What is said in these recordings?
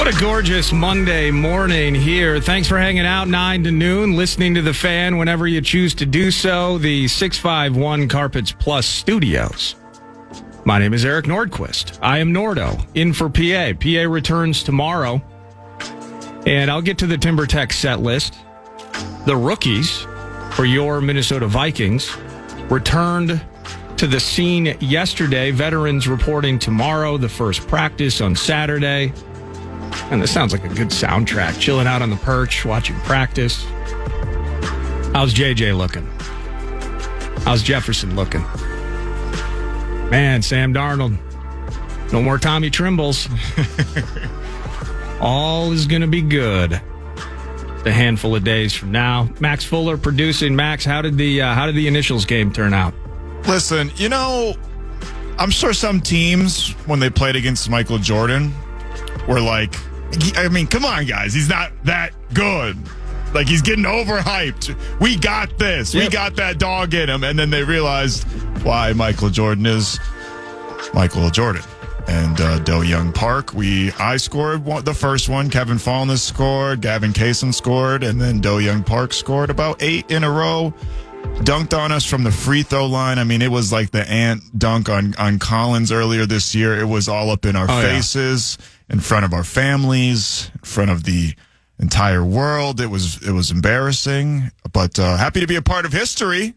What a gorgeous Monday morning here. Thanks for hanging out 9 to noon, listening to the fan whenever you choose to do so. The 651 Carpets Plus Studios. My name is Eric Nordquist. I am Nordo, in for PA. PA returns tomorrow, and I'll get to the TimberTech set list. The rookies for your Minnesota Vikings returned to the scene yesterday. Veterans reporting tomorrow, the first practice on Saturday. And this sounds like a good soundtrack. Chilling out on the perch, watching practice. How's JJ looking? How's Jefferson looking? Man, Sam Darnold. No more Tommy Trimbles. All is going to be good. A handful of days from now. Max Fuller producing. Max, how did the initials game turn out? Listen, I'm sure some teams, when they played against Michael Jordan, were like, I mean, come on, guys. He's not that good. Like, he's getting overhyped. We got this. Yep. We got that dog in him. And then they realized why Michael Jordan is Michael Jordan. And Do-Young Park, I scored the first one. Kevin Fallness scored. Gavin Kaysen scored. And then Do-Young Park scored about 8 in a row. Dunked on us from the free throw line. I mean, it was like the ant dunk on Collins earlier this year. It was all up in our faces, in front of our families, in front of the entire world. It was embarrassing, but happy to be a part of history.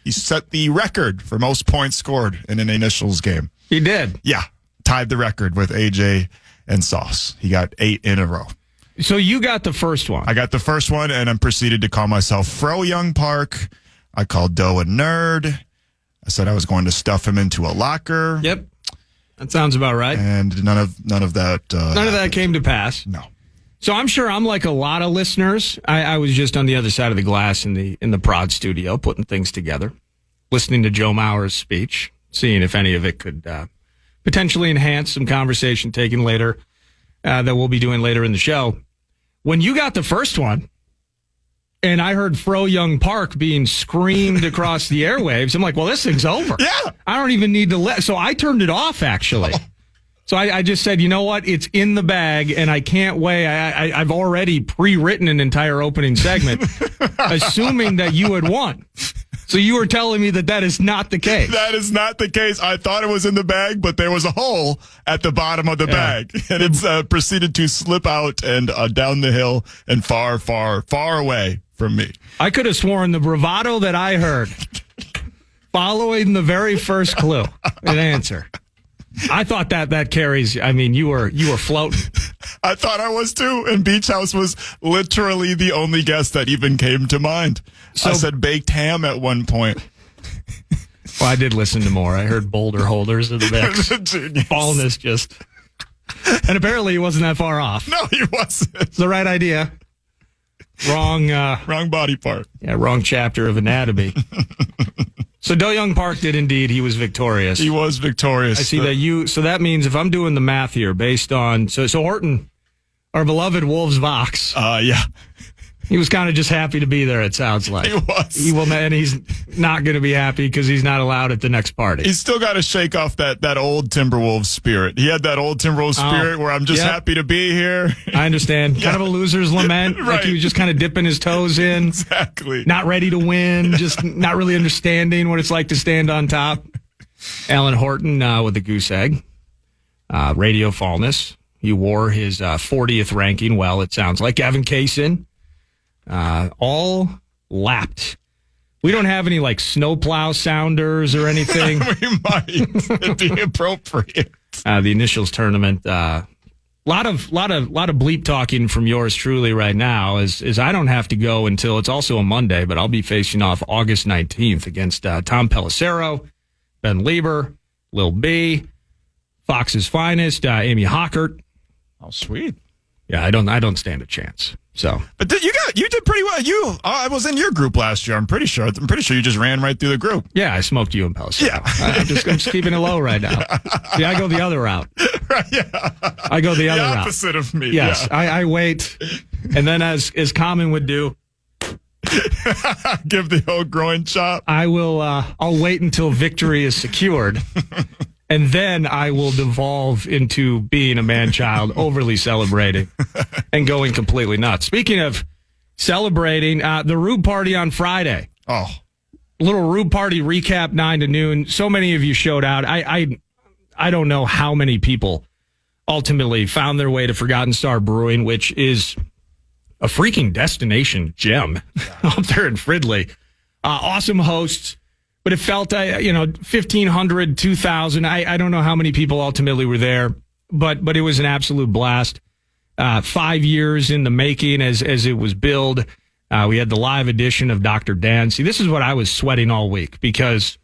He set the record for most points scored in an initials game. He did. Yeah. Tied the record with AJ and Sauce. He got 8 in a row. So you got the first one. I got the first one, and I proceeded to call myself Fro-Young Park. I called Doe a nerd. I said I was going to stuff him into a locker. Yep. That sounds about right. And none of that none of that came to pass. No. So I'm sure I'm like a lot of listeners. I was just on the other side of the glass in the prod studio putting things together, listening to Joe Mauer's speech, seeing if any of it could potentially enhance some conversation taken later that we'll be doing later in the show. When you got the first one, and I heard Fro-Young Park being screamed across the airwaves, I'm like, well, this thing's over. Yeah. I don't even need to so I turned it off, actually. So I just said, you know what? It's in the bag, and I can't wait. I've already pre-written an entire opening segment, assuming that you had won. So you were telling me that is not the case. That is not the case. I thought it was in the bag, but there was a hole at the bottom of the bag. And it's proceeded to slip out and down the hill and far, far, far away from me. I could have sworn the bravado that I heard following the very first clue and answer. I thought that carries. I mean, you were floating. I thought I was too, and Beach House was literally the only guess that even came to mind. So, I said baked ham at one point. Well, I did listen to more. I heard boulder holders of the mix. Fallness just. And apparently he wasn't that far off. No, he wasn't. It's the right idea. Wrong body part. Yeah, wrong chapter of anatomy. So Do-Young Park did indeed. He was victorious. He was victorious. I see that so that means if I'm doing the math here based on, so Horton, our beloved Wolves Vox. Yeah. He was kind of just happy to be there, it sounds like. He was. And he's not going to be happy because he's not allowed at the next party. He's still got to shake off that old Timberwolves spirit. He had that old Timberwolves spirit where I'm just happy to be here. I understand. Kind of a loser's lament. Right. Like he was just kind of dipping his toes in. Exactly. Not ready to win. Just not really understanding what it's like to stand on top. Alan Horton with the goose egg. Radio Fallness. He wore his 40th ranking well, it sounds like. Gavin Kaysen. All lapped. We don't have any like snowplow sounders or anything. We might. It'd be appropriate. The initials tournament. Lot of bleep talking from yours truly right now. Is I don't have to go until it's also a Monday, but I'll be facing off August 19th against Tom Pelissero, Ben Lieber, Lil B, Fox's finest, Amy Hockert. Oh, sweet. Yeah, I don't stand a chance. So, but you did pretty well. I was in your group last year. I'm pretty sure you just ran right through the group. Yeah, I smoked you in Pelissero. Yeah, I'm just keeping it low right now. See, I go the other route. Right, yeah, I go the other route. Opposite of me. Yes, yeah. I wait, and then as Common would do, give the old groin chop. I will. I'll wait until victory is secured. And then I will devolve into being a man-child, overly celebrating, and going completely nuts. Speaking of celebrating, the Rube Party on Friday. Oh. Little Rube Party recap, 9 to noon. So many of you showed out. I don't know how many people ultimately found their way to Forgotten Star Brewing, which is a freaking destination gem up there in Fridley. Awesome hosts. But it felt, 1,500, 2,000. I don't know how many people ultimately were there, but it was an absolute blast. 5 years in the making as it was billed. We had the live edition of Dr. Dan. See, this is what I was sweating all week because,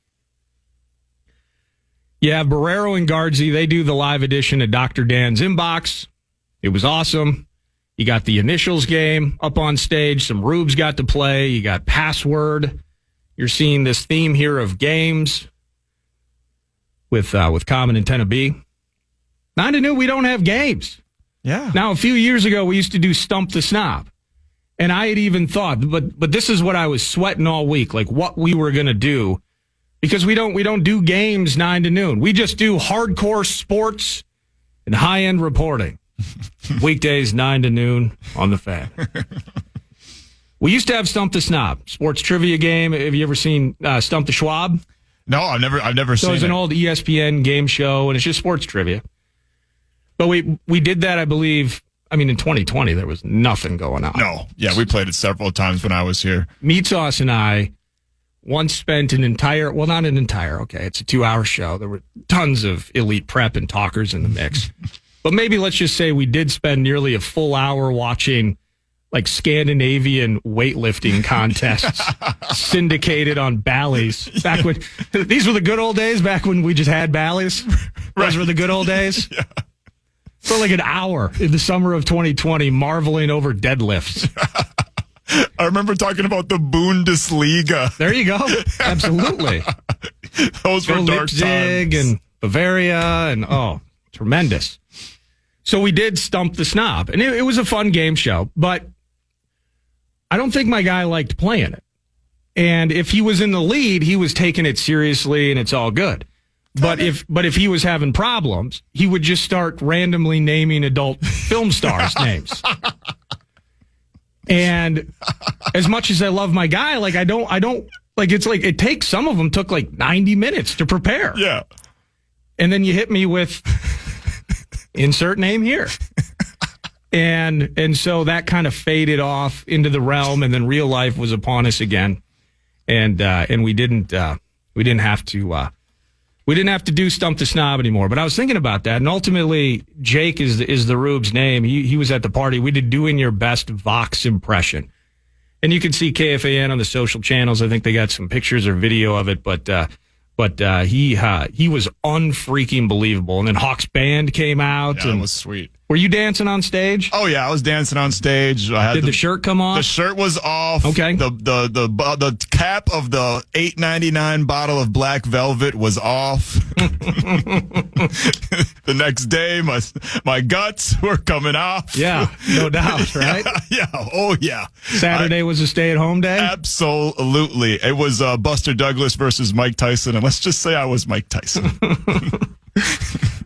Barrero and Guardsy, they do the live edition of Dr. Dan's Inbox. It was awesome. You got the initials game up on stage. Some Rubes got to play. You got Password. You're seeing this theme here of games with Common Antenna B. 9 to noon, we don't have games. Yeah. Now, a few years ago, we used to do Stump the Snob. And I had even thought, but this is what I was sweating all week, like what we were going to do. Because we don't do games 9 to noon. We just do hardcore sports and high-end reporting. Weekdays, 9 to noon on the Fan. We used to have Stump the Snob, sports trivia game. Have you ever seen Stump the Schwab? No, I've never seen it. So it's an old ESPN game show, and it's just sports trivia. But we did that, I believe. I mean, in 2020, there was nothing going on. No. Yeah, we played it several times when I was here. Meat Sauce and I once spent it's a 2-hour show. There were tons of elite prep and talkers in the mix. But maybe let's just say we did spend nearly a full hour watching like Scandinavian weightlifting contests syndicated on Bally's. Back when these were the good old days, back when we just had Bally's. Those were the good old days. Yeah. For like an hour in the summer of 2020, marveling over deadlifts. I remember talking about the Bundesliga. There you go. Absolutely. Those were dark Leipzig times. and Bavaria and tremendous. So we did Stump the Snob, and it was a fun game show, but I don't think my guy liked playing it. And if he was in the lead, he was taking it seriously, and it's all good. But if he was having problems, he would just start randomly naming adult film stars' names. And as much as I love my guy, like I don't like it's like it takes some of them took like 90 minutes to prepare. Yeah. And then you hit me with insert name here. And so that kind of faded off into the realm, and then real life was upon us again. And we didn't have to do Stump the Snob anymore. But I was thinking about that, and ultimately Jake is the Rube's name. He was at the party. We did Doing Your Best Vox impression. And you can see KFAN on the social channels. I think they got some pictures or video of it, but he was unfreaking believable. And then Hawk's band came out. Yeah, and it was sweet. Were you dancing on stage? Oh yeah, I was dancing on stage. Did the shirt come off? The shirt was off. Okay. The cap of the $8.99 bottle of Black Velvet was off. The next day, my guts were coming off. Yeah, no doubt, right? Yeah. Oh yeah. Saturday was a stay-at-home day? Absolutely. It was Buster Douglas versus Mike Tyson, and let's just say I was Mike Tyson.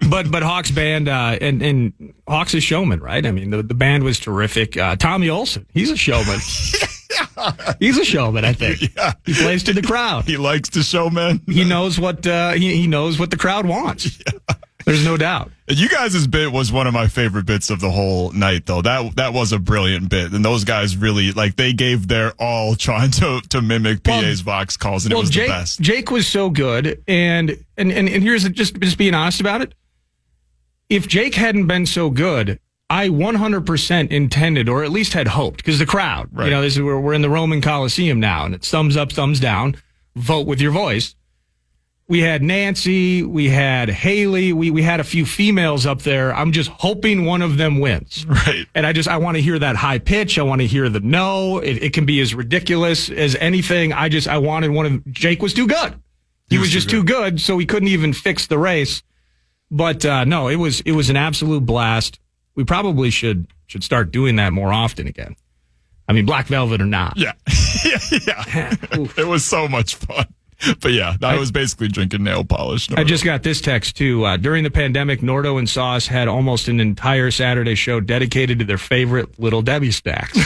But Hawk's band, and Hawk's a showman, right? I mean, the band was terrific. Tommy Olsen, he's a showman. He's a showman, I think. Yeah. He plays to the crowd. He likes to showman. He knows what he knows what the crowd wants. Yeah. There's no doubt. You guys' bit was one of my favorite bits of the whole night, though. That was a brilliant bit, and those guys really they gave their all trying to mimic PA's Vox calls, and it was the best. Jake was so good, and here's just being honest about it. If Jake hadn't been so good, I 100% intended, or at least had hoped, because the crowd, right. We're in the Roman Coliseum now, and it's thumbs up, thumbs down, vote with your voice. We had Nancy, we had Haley, we had a few females up there. I'm just hoping one of them wins. Right. And I want to hear that high pitch. I want to hear the no. It can be as ridiculous as anything. I wanted one of Jake was too good. He was just too good, so he couldn't even fix the race. But no, it was an absolute blast. We probably should start doing that more often again. I mean, Black Velvet or not. Yeah. Yeah. It was so much fun. But yeah, I was basically drinking nail polish. I just got this text, too. During the pandemic, Nordo and Sauce had almost an entire Saturday show dedicated to their favorite Little Debbie snacks.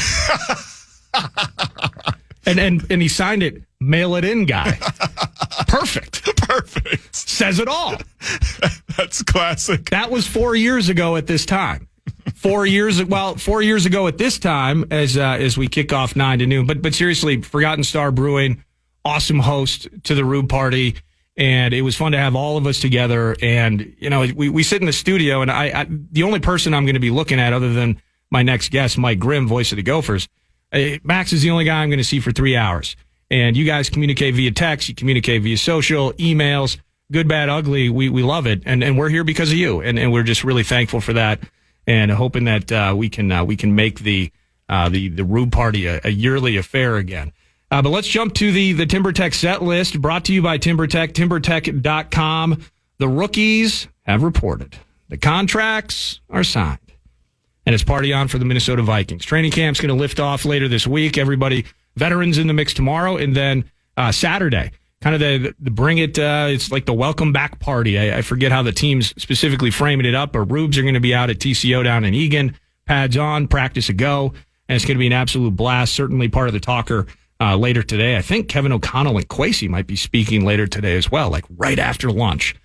and he signed it, mail it in guy. Perfect. Says it all. That's classic. That was 4 years ago at this time. 4 years ago at this time, as we kick off 9 to noon. But seriously, Forgotten Star Brewing, awesome host to the Rube Party, and it was fun to have all of us together. And we sit in the studio, and I the only person I'm going to be looking at, other than my next guest, Mike Grimm, voice of the Gophers, Max is the only guy I'm going to see for 3 hours. And you guys communicate via text, you communicate via social, emails, good, bad, ugly. We love it, and we're here because of you, and we're just really thankful for that. And hoping that we can make the Rube Party a yearly affair again. But let's jump to the TimberTech set list, brought to you by TimberTech, timbertech.com. The rookies have reported. The contracts are signed. And it's party on for the Minnesota Vikings. Training camp's going to lift off later this week. Everybody, veterans in the mix tomorrow. And then Saturday, kind of the bring it, it's like the welcome back party. I forget how the team's specifically framing it up, but Rubes are going to be out at TCO down in Eagan. Pads on, practice a go. And it's going to be an absolute blast. Certainly part of the talker later today. I think Kevin O'Connell and Kwesi might be speaking later today as well, like right after lunch.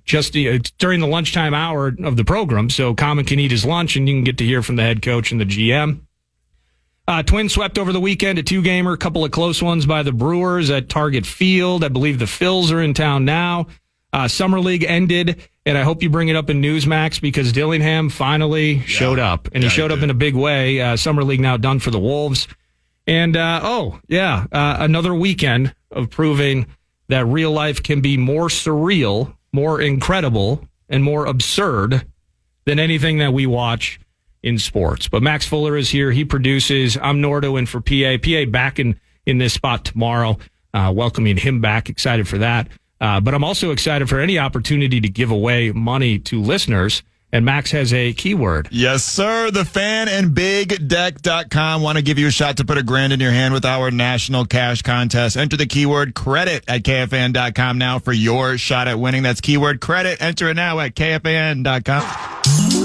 Just during the lunchtime hour of the program, so Common can eat his lunch, and you can get to hear from the head coach and the GM. Twins swept over the weekend, a 2-gamer, a couple of close ones by the Brewers at Target Field. I believe the Phils are in town now. Summer League ended, and I hope you bring it up in Newsmax because Dillingham finally showed up, and he showed up in a big way. Summer League now done for the Wolves. And, another weekend of proving that real life can be more surreal, more incredible, and more absurd than anything that we watch in sports. But Max Fuller is here. He produces. I'm Nordo in for PA. PA back in this spot tomorrow. Welcoming him back. Excited for that. But I'm also excited for any opportunity to give away money to listeners. And Max has a keyword. Yes, sir. The Fan and BigDeck.com want to give you a shot to put $1,000 in your hand with our national cash contest. Enter the keyword credit at KFAN.com now for your shot at winning. That's keyword credit. Enter it now at KFAN.com.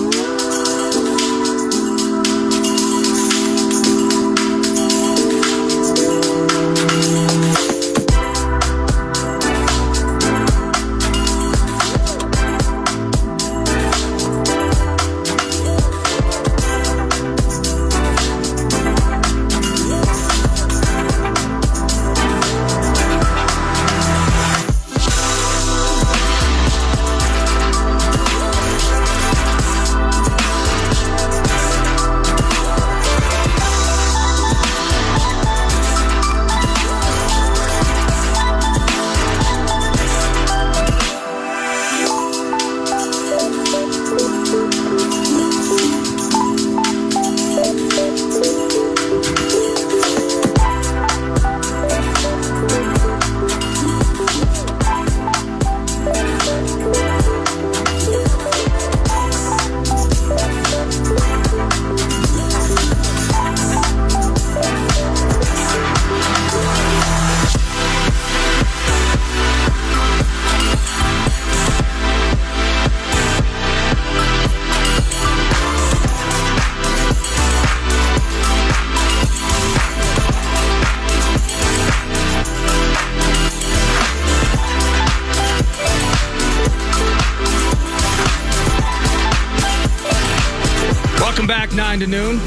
Welcome back, 9 to noon.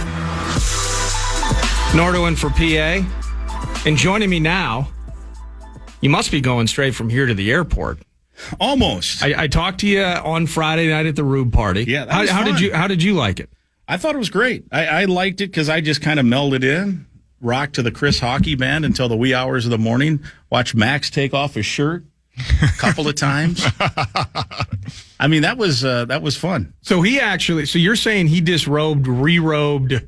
Nordo in for PA. And joining me now, you must be going straight from here to the airport. Almost. I talked to you on Friday night at the Rube Party. Yeah, that was how fun. How did you like it? I thought it was great. I liked it because I just kind of melded in, rocked to the Chris Hockey Band until the wee hours of the morning, watched Max take off his shirt a couple of times. I mean, that was fun. So you're saying he disrobed, re-robed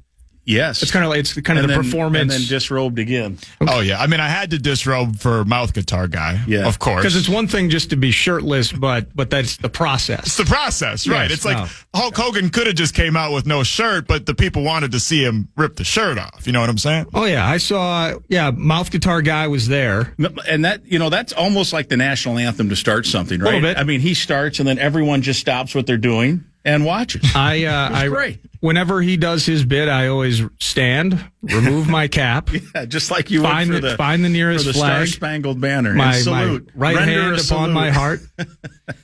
Yes. It's kind of the performance. And then disrobed again. Oh, yeah. I mean, I had to disrobe for Mouth Guitar Guy, of course. Because it's one thing just to be shirtless, but that's the process. It's the process, right? It's like Hulk Hogan could have just came out with no shirt, but the people wanted to see him rip the shirt off. You know what I'm saying? Oh, yeah. I saw, Mouth Guitar Guy was there. And that's almost like the national anthem to start something, right? A little bit. I mean, he starts and then everyone just stops what they're doing and watches. Great. Whenever he does his bit, I always stand, remove my cap. Yeah, just like you find would find the nearest for the flag. Star-Spangled Banner. My salute. right hand upon salute. my heart.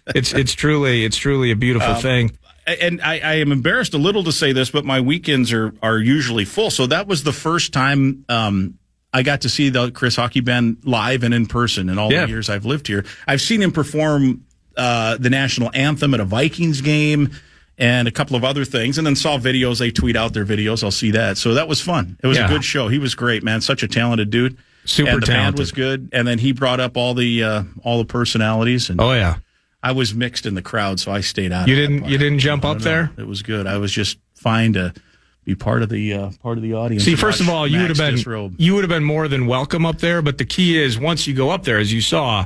It's truly a beautiful thing. And I am embarrassed a little to say this, but my weekends are usually full. So that was the first time I got to see the Chris Hockey Band live and in person in all the years I've lived here. I've seen him perform the national anthem at a Vikings game and a couple of other things, and then saw videos. They tweet out their videos. I'll see that. So that was fun. It was a good show. He was great, man. Such a talented dude. Super and the talented. band was good. And then he brought up all the personalities. And I was mixed in the crowd, so I stayed out. You didn't jump up there? It was good. I was just fine to be part of the audience. See, first of all, you would have been more than welcome up there. But the key is, once you go up there, as you saw,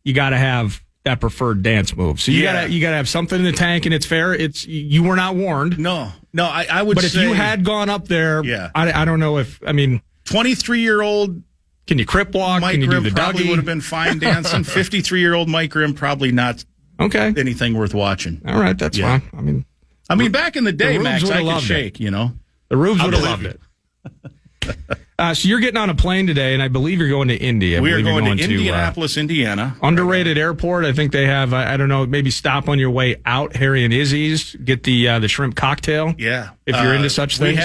you got to have that preferred dance move. So you gotta have something in the tank, and it's fair. You were not warned. No, I would. But say, if you had gone up there, I don't know if 23-year-old. Can you crip walk? Mike Can you Grimm do the probably Dougie? would have been fine dancing. 53-year-old Mike Grimm probably not. Okay. Anything worth watching. All right, that's fine. I mean, back in the day, Max, I could loved shake. The Rubes would have loved it. So you're getting on a plane today, and I believe you're going to Indy. We are going to Indianapolis, Indiana. Underrated airport. I think they have, I don't know, maybe stop on your way out, Harry and Izzy's, get the shrimp cocktail. Yeah. If you're into such things.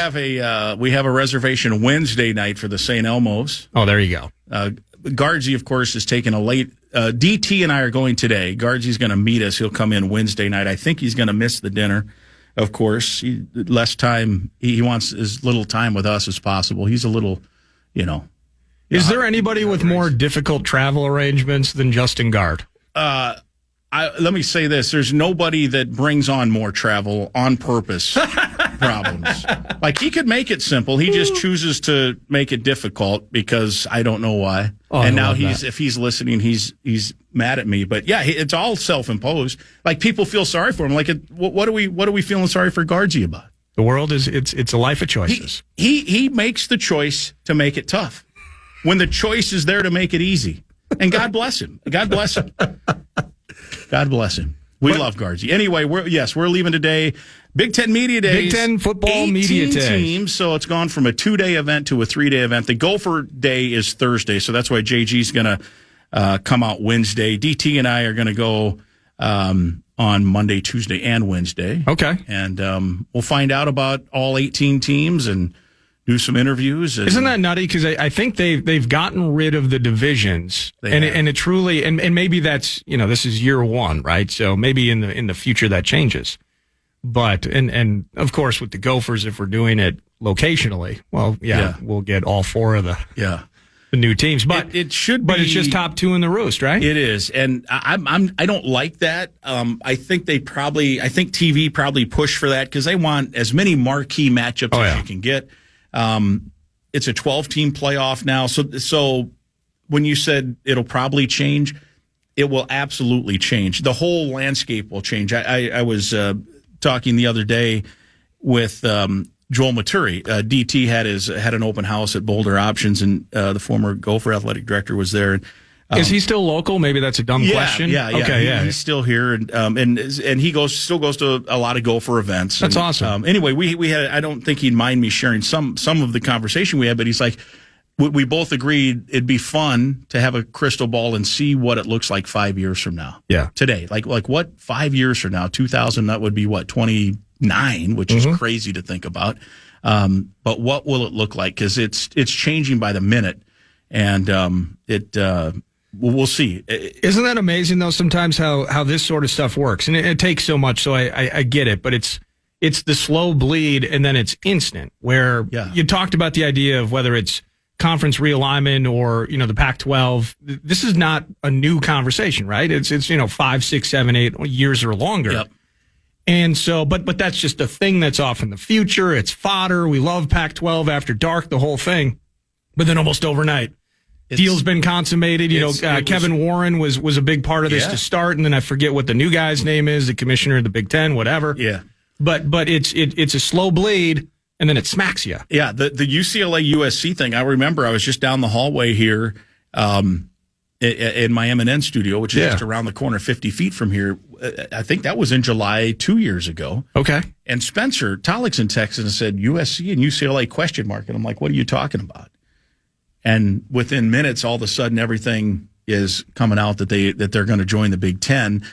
We have a reservation Wednesday night for the St. Elmo's. Oh, there you go. Guardsy, of course, is taking a late. DT and I are going today. Guardsy's going to meet us. He'll come in Wednesday night. I think he's going to miss the dinner. Of course, less time. He wants as little time with us as possible. He's a little, Is there anybody with more difficult travel arrangements than Justin Guard? Let me say this. There's nobody that brings on more travel on purpose problems. Like, he could make it simple. He just chooses to make it difficult because I don't know why. Oh, and now if he's listening, he's mad at me. But yeah, it's all self-imposed. Like, people feel sorry for him. Like, what are we feeling sorry for Guardsy about? The world it's a life of choices. He makes the choice to make it tough when the choice is there to make it easy. And God bless him. God bless him. God bless him. We love Guardsy. Anyway, we're leaving today. Big Ten Media Days. Big Ten Football Media Days. Teams, so it's gone from a 2-day event to a 3-day event. The Gopher Day is Thursday, so that's why JG's going to come out Wednesday. DT and I are going to go on Monday, Tuesday, and Wednesday. Okay. And we'll find out about all 18 teams and do some interviews. Isn't that nutty? Because I think they've gotten rid of the divisions, and it truly and maybe that's this is year one, right? So maybe in the future that changes. But and of course with the Gophers, if we're doing it locationally, we'll get all 4 of the new teams. But it should be. But it's just top 2 in the roost, right? It is, and I don't like that. I think TV probably push for that because they want as many marquee matchups as you can get. It's a 12-team playoff now. So when you said it'll probably change, it will absolutely change. The whole landscape will change. I was talking the other day with Joel Maturi. DT had an open house at Boulder Options, and the former Gopher athletic director was there. Is he still local? Maybe that's a dumb question. Yeah. Okay, he's still here, and he still goes to a lot of Gopher events. That's awesome. Anyway, we had. I don't think he'd mind me sharing some of the conversation we had, but he's like, we both agreed it'd be fun to have a crystal ball and see what it looks like 5 years from now. Yeah. Today, like what 5 years from now, 2000, that would be what 29, which is crazy to think about. But what will it look like? Because it's changing by the minute, and we'll see. Isn't that amazing, though, sometimes how this sort of stuff works? And it takes so much, so I get it. But it's the slow bleed, and then it's instant, where you talked about the idea of whether it's conference realignment or, the Pac-12. This is not a new conversation, right? It's 5, 6, 7, 8 years or longer. Yep. And so, but that's just a thing that's off in the future. It's fodder. We love Pac-12 after dark, the whole thing. But then almost overnight, deal's been consummated. Kevin Warren was a big part of this to start, and then I forget what the new guy's name is, the commissioner of the Big Ten, whatever. Yeah. But it's a slow bleed, and then it smacks you. Yeah, the UCLA USC thing. I remember I was just down the hallway here in my M&N studio, which is just around the corner, 50 feet from here. I think that was in July 2 years ago. Okay. And Spencer Tollickson texted and said, USC and UCLA question mark. And I'm like, what are you talking about? And within minutes, all of a sudden, everything is coming out that they're going to join the Big Ten.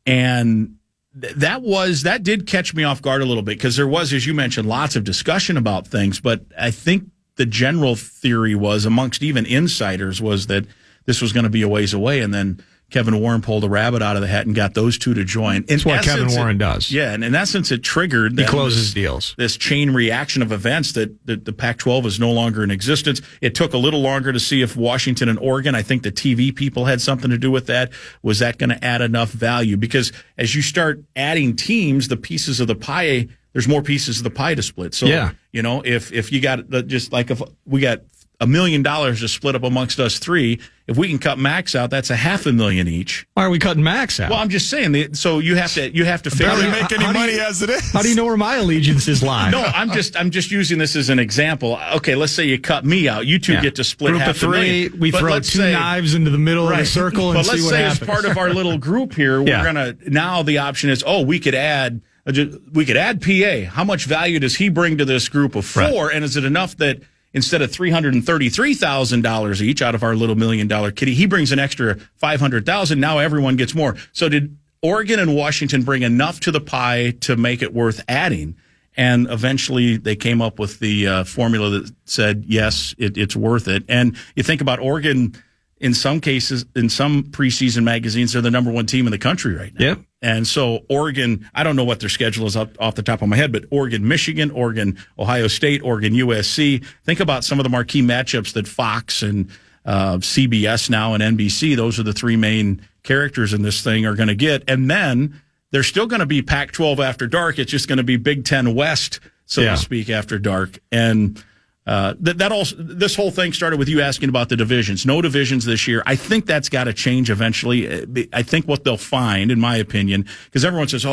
And that did catch me off guard a little bit, because there was, as you mentioned, lots of discussion about things. But I think the general theory was, amongst even insiders, was that this was going to be a ways away. And then Kevin Warren pulled a rabbit out of the hat and got those two to join. That's what Kevin Warren does. Yeah, and in essence, it triggered he closes deals. This chain reaction of events that the Pac-12 is no longer in existence. It took a little longer to see if Washington and Oregon, I think the TV people had something to do with that. Was that going to add enough value? Because as you start adding teams, the pieces of the pie, there's more pieces of the pie to split. So, if you got if we got $1 million to split up amongst us three, if we can cut Max out, that's $500,000 each. Why are we cutting Max out? Well, I'm just saying. So you have to figure barely out. make any money as it is. How do you know where my allegiances lie? No, I'm just using this as an example. Okay, let's say you cut me out. You two get to split group of three. We throw two knives into the middle of the circle and see what happens. But let's say as part of our little group here, we're gonna now the option is we could add PA. How much value does he bring to this group of four? Right. And is it enough that instead of $333,000 each out of our little $1 million kitty, he brings an extra $500,000. Now everyone gets more. So did Oregon and Washington bring enough to the pie to make it worth adding? And eventually they came up with the formula that said, yes, it's worth it. And you think about Oregon, in some cases, in some preseason magazines, they're the number one team in the country right now. Yep. And so Oregon, I don't know what their schedule is off the top of my head, but Oregon, Michigan, Oregon, Ohio State, Oregon, USC. Think about some of the marquee matchups that Fox and CBS now and NBC, those are the three main characters in this thing, are going to get. And then there's still going to be Pac-12 after dark. It's just going to be Big Ten West, so to speak, after dark. And this whole thing started with you asking about the divisions. No divisions this year. I think that's got to change eventually. I think what they'll find, in my opinion, because everyone says,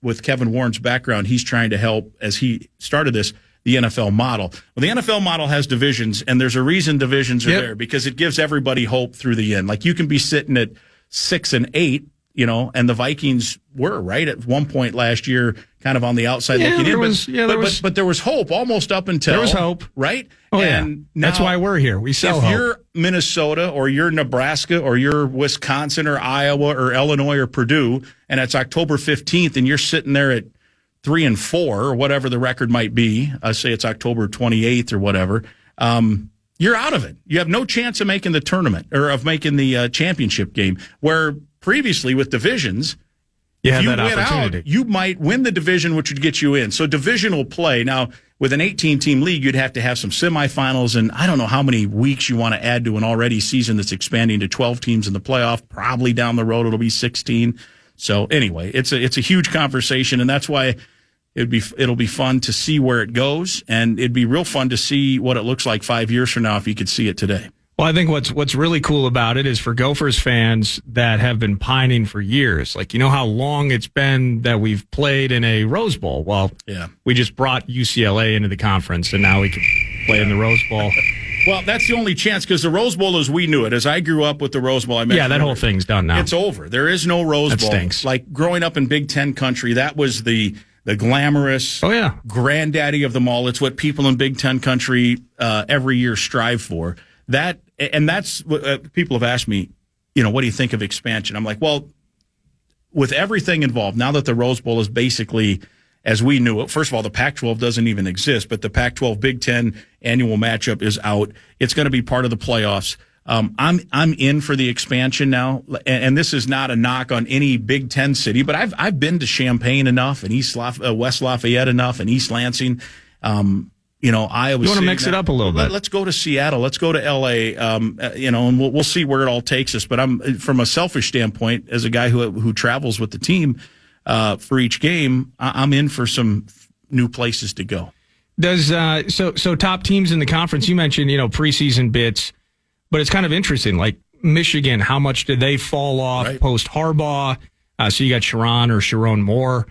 with Kevin Warren's background, he's trying to help, as he started this, the NFL model. Well, the NFL model has divisions, and there's a reason divisions are there, because it gives everybody hope through the end. Like, you can be sitting at 6-8, and the Vikings were right at one point last year, kind of on the outside looking in. But there was hope almost up until there was hope, right? Oh, and now, that's why we're here. We sell if hope. You're Minnesota or you're Nebraska or you're Wisconsin or Iowa or Illinois or Purdue, and it's October 15th, and you're sitting there at 3-4 or whatever the record might be. I say it's October 28th or whatever. You're out of it. You have no chance of making the tournament or of making the championship game. Where previously with divisions, if you win out, you might win the division, which would get you in. So divisional play. Now, with an 18-team league, you'd have to have some semifinals, and I don't know how many weeks you want to add to an already season that's expanding to 12 teams in the playoff. Probably down the road it'll be 16. So anyway, it's a huge conversation, and that's why it'll be fun to see where it goes, and it'd be real fun to see what it looks like 5 years from now if you could see it today. Well, I think what's really cool about it is for Gophers fans that have been pining for years. Like, how long it's been that we've played in a Rose Bowl. Well, we just brought UCLA into the conference, and now we can play in the Rose Bowl. Well, that's the only chance, because the Rose Bowl as we knew it, as I grew up with the Rose Bowl, that whole thing's done now. It's over. There is no Rose Bowl. That stinks. Like growing up in Big Ten country, that was the glamorous granddaddy of them all. It's what people in Big Ten country every year strive for. That's what people have asked me, what do you think of expansion? I'm like, well, with everything involved, now that the Rose Bowl is basically as we knew it, first of all, the Pac-12 doesn't even exist, but the Pac-12 Big Ten annual matchup is out. It's going to be part of the playoffs. I'm in for the expansion now, and this is not a knock on any Big Ten city, but I've been to Champaign enough, and West Lafayette enough, and East Lansing. Iowa. You want to mix it up a little bit? Let's go to Seattle. Let's go to L.A. And we'll see where it all takes us. But I'm from a selfish standpoint, as a guy who travels with the team. for each game, I'm in for some new places to go. Does so top teams in the conference? You mentioned preseason bits, but it's kind of interesting. Like Michigan, how much did they fall off post Harbaugh? So you got Sharon Moore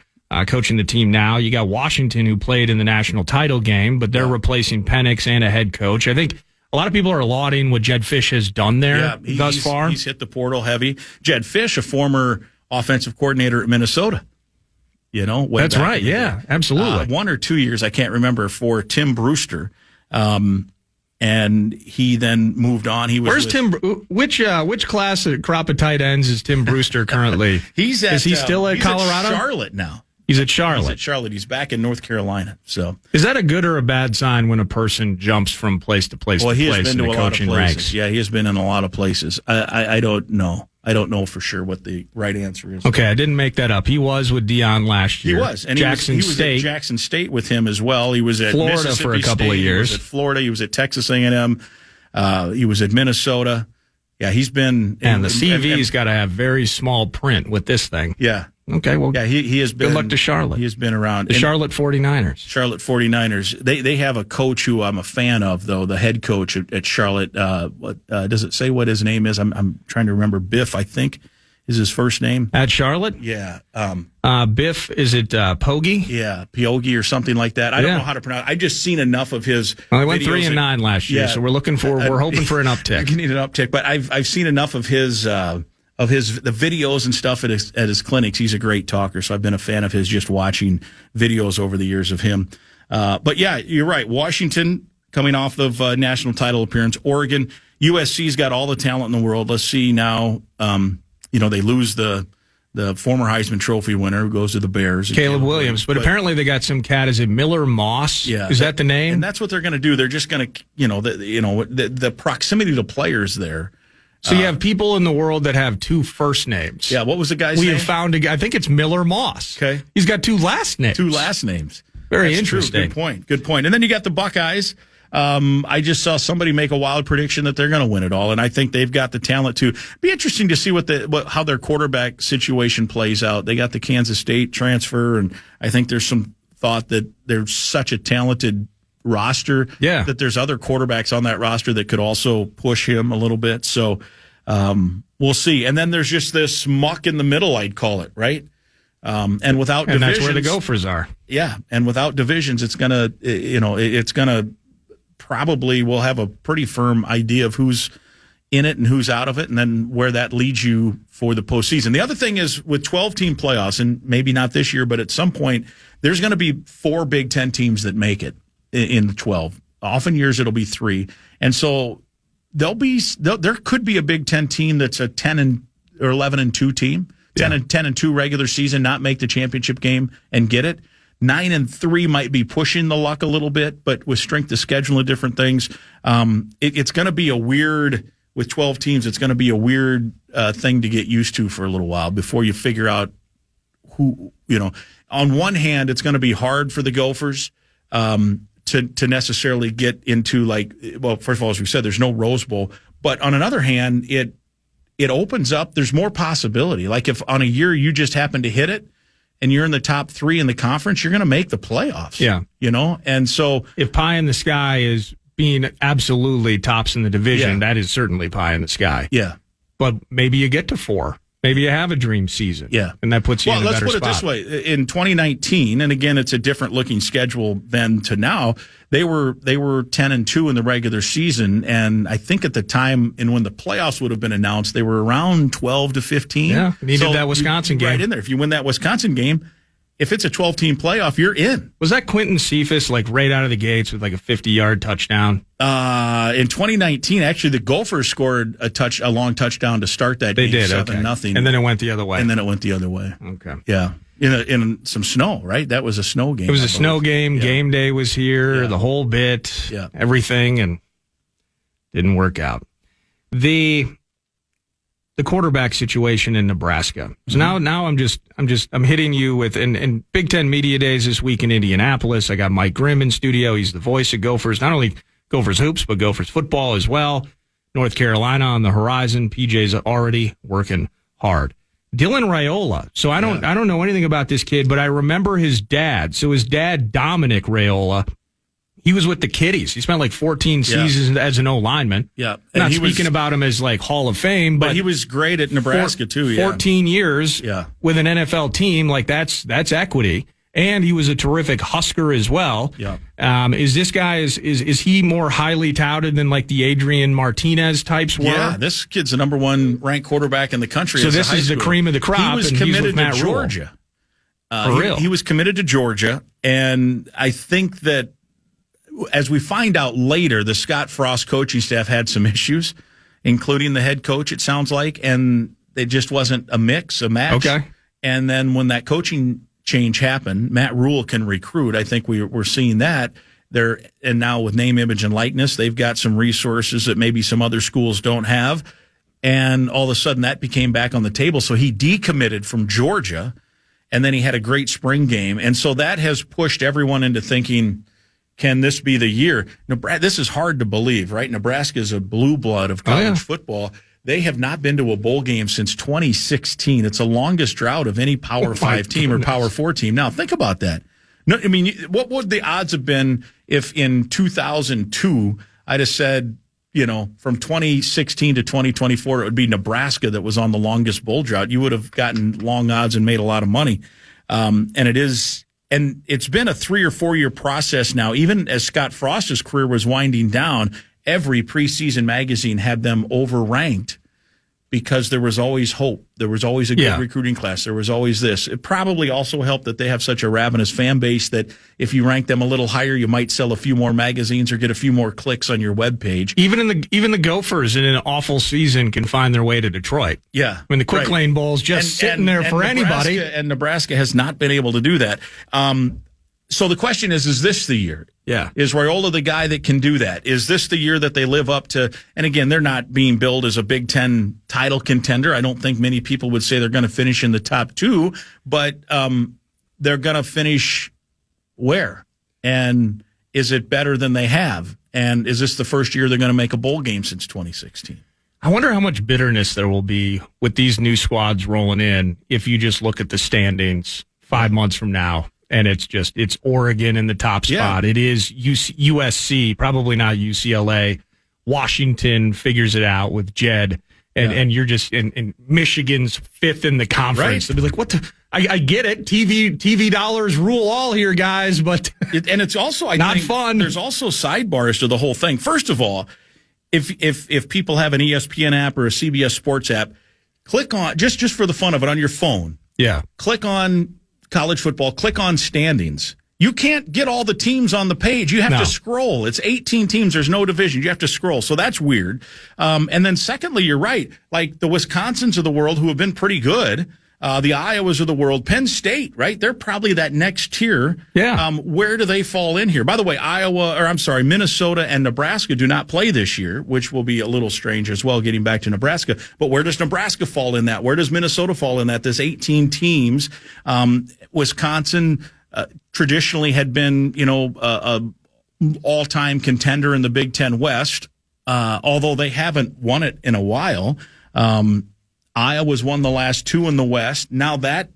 coaching the team now. You got Washington, who played in the national title game, but they're replacing Penix and a head coach. I think a lot of people are lauding what Jed Fish has done there thus far. He's hit the portal heavy. Jed Fish, a former offensive coordinator at Minnesota. That's right. Yeah, absolutely. 1 or 2 years, I can't remember, for Tim Brewster. And he then moved on. Where's Tim? Which class at crop of tight ends is Tim Brewster currently? Is he still at Colorado? At Charlotte now. He's at Charlotte. He's back in North Carolina. So is that a good or a bad sign when a person jumps from place to place? Well, he has been to a lot of places. Ranks? Yeah, he has been in a lot of places. I don't know. I don't know for sure what the right answer is. Okay, I didn't make that up. He was with Deion last year. He was. And Jackson he was State. at Jackson State with him as well. He was at Florida Mississippi for a couple State. of years. He was at Florida. He was at Texas A&M. He was at Minnesota. Yeah, he's been. And the CV's got to have very small print with this thing. Yeah. Okay, well, yeah, he has been. Good luck to Charlotte. He has been around. The Charlotte 49ers. Charlotte 49ers. They have a coach who I'm a fan of, though, the head coach at Charlotte. Does it say what his name is? I'm trying to remember. Biff, I think, is his first name. At Charlotte? Yeah. Biff, is it Poggi? Yeah, Piogi or something like that. I don't know how to pronounce it. I just seen enough of his Well, he went 3-9 last year, so we're hoping for an uptick. You need an uptick, but I've seen enough of his the videos and stuff at his clinics. He's a great talker, so I've been a fan of his just watching videos over the years of him. But yeah, you're right. Washington coming off of national title appearance. Oregon, USC's got all the talent in the world. Let's see now. They lose the former Heisman Trophy winner who goes to the Bears. Caleb Williams. But apparently they got some cat. Is it Miller Moss? Yeah. Is that the name? And that's what they're going to do. They're just going to, the proximity to players there. So you have people in the world that have two first names. Yeah, what was the guy's name? We have found I think it's Miller Moss. Okay. He's got two last names. Very That's interesting. True. Good point. And then you got the Buckeyes. I just saw somebody make a wild prediction that they're going to win it all, and I think they've got the talent to. Be interesting to see how their quarterback situation plays out. They got the Kansas State transfer, and I think there's some thought that there's such a talented roster that there's other quarterbacks on that roster that could also push him a little bit. So we'll see. And then there's just this muck in the middle, I'd call it, right? And without divisions, that's where the Gophers are. Yeah, and without divisions, it's gonna probably we'll have a pretty firm idea of who's in it and who's out of it, and then where that leads you for the postseason. The other thing is with 12-team playoffs, and maybe not this year, but at some point, there's going to be 4 Big Ten teams that make it in the 12. Often years it'll be 3, and so there could be a Big Ten team that's a 10 or 11-2 team, 10-2 regular season, not make the championship game and get it. 9-3 might be pushing the luck a little bit, but with strength of schedule and different things, it's going to be a weird. With 12 teams, it's going to be a weird thing to get used to for a little while before you figure out who. On one hand, it's going to be hard for the Gophers to necessarily get into first of all, as we said, there's no Rose Bowl, but on another hand, it opens up. There's more possibility. Like if on a year you just happen to hit it, and you're in the top 3 in the conference, you're going to make the playoffs. Yeah. And so if pie in the sky is being absolutely tops in the division, that is certainly pie in the sky. Yeah. But maybe you get to 4. Maybe you have a dream season. Yeah. And that puts you in a better spot. Well, let's put it this way. In 2019, and again, it's a different looking schedule then to now, they were 10-2 in the regular season. And I think at the time, and when the playoffs would have been announced, they were around 12-15. Yeah. Needed that Wisconsin game. Right in there. If you win that Wisconsin game, if it's a 12-team playoff, you're in. Was that Quentin Cephas right out of the gates with a 50-yard touchdown? In 2019, actually, the Gophers scored a long touchdown to start that game. They did, 7-0. And then it went the other way. Okay. Yeah. In some snow, right? That was a snow game. It was a snow game. Yeah. Game day was here, the whole bit, everything, and didn't work out. The quarterback situation in Nebraska. So now I'm hitting you with in Big Ten Media Days this week in Indianapolis. I got Mike Grimm in studio. He's the voice of Gophers, not only Gophers hoops, but Gophers football as well. North Carolina on the horizon. PJ's already working hard. Dylan Raiola. So I don't know anything about this kid, but I remember his dad. So his dad, Dominic Raiola, he was with the Kitties. He spent like 14 seasons as an O-lineman. Yeah. And Not speaking about him as like Hall of Fame, but he was great at Nebraska too. 14 years with an NFL team, like that's equity. And he was a terrific Husker as well. Yeah. Is this guy, is he more highly touted than like the Adrian Martinez types were? Yeah, this kid's the number 1 ranked quarterback in the country. So this is the cream of the crop. He was committed to Georgia. For real. He was committed to Georgia. And I think that as we find out later, the Scott Frost coaching staff had some issues, including the head coach, it sounds like, and it just wasn't a match. Okay. And then when that coaching change happened, Matt Rule can recruit. I think we're seeing that there. And now with name, image, and likeness, they've got some resources that maybe some other schools don't have. And all of a sudden that became back on the table. So he decommitted from Georgia, and then he had a great spring game. And so that has pushed everyone into thinking, can this be the year? This is hard to believe, right? Nebraska is a blue blood of college football. They have not been to a bowl game since 2016. It's the longest drought of any Power 5 team or Power 4 team. Now, think about that. No, I mean, what would the odds have been if in 2002 I'd have said, from 2016 to 2024, it would be Nebraska that was on the longest bowl drought? You would have gotten long odds and made a lot of money. And it's been a 3 or 4 year process now. Even as Scott Frost's career was winding down, every preseason magazine had them overranked because there was always hope. There was always a good recruiting class. There was always this. It probably also helped that they have such a ravenous fan base that if you rank them a little higher, you might sell a few more magazines or get a few more clicks on your webpage. Even the Gophers in an awful season can find their way to Detroit. Yeah. I mean, the Quick Lane Bowl's just sitting there for anybody. And Nebraska has not been able to do that. So the question is this the year? Yeah. Is Raiola the guy that can do that? Is this the year that they live up to? And again, they're not being billed as a Big Ten title contender. I don't think many people would say they're going to finish in the top 2, but they're going to finish where? And is it better than they have? And is this the first year they're going to make a bowl game since 2016? I wonder how much bitterness there will be with these new squads rolling in if you just look at the standings 5 months from now. And it's Oregon in the top spot. It is USC, probably not UCLA. Washington figures it out with Jed. And you're just in Michigan's 5th in the conference. Right. They'll be like, what the? I get it. TV dollars rule all here, guys, but and it's also not fun. There's also sidebars to the whole thing. First of all, if people have an ESPN app or a CBS Sports app, click on just for the fun of it on your phone. Yeah. Click on college football, click on standings. You can't get all the teams on the page. You have to scroll. It's 18 teams. There's no division. You have to scroll. So that's weird. And then secondly, you're right. Like the Wisconsins of the world who have been pretty good, the Iowas of the world, Penn State, right? They're probably that next tier. Yeah. Where do they fall in here? By the way, Minnesota and Nebraska do not play this year, which will be a little strange as well, getting back to Nebraska. But where does Nebraska fall in that? Where does Minnesota fall in that? There's 18 teams. Wisconsin traditionally had been, a all-time contender in the Big Ten West, although they haven't won it in a while. Iowa's won the last 2 in the West. Now that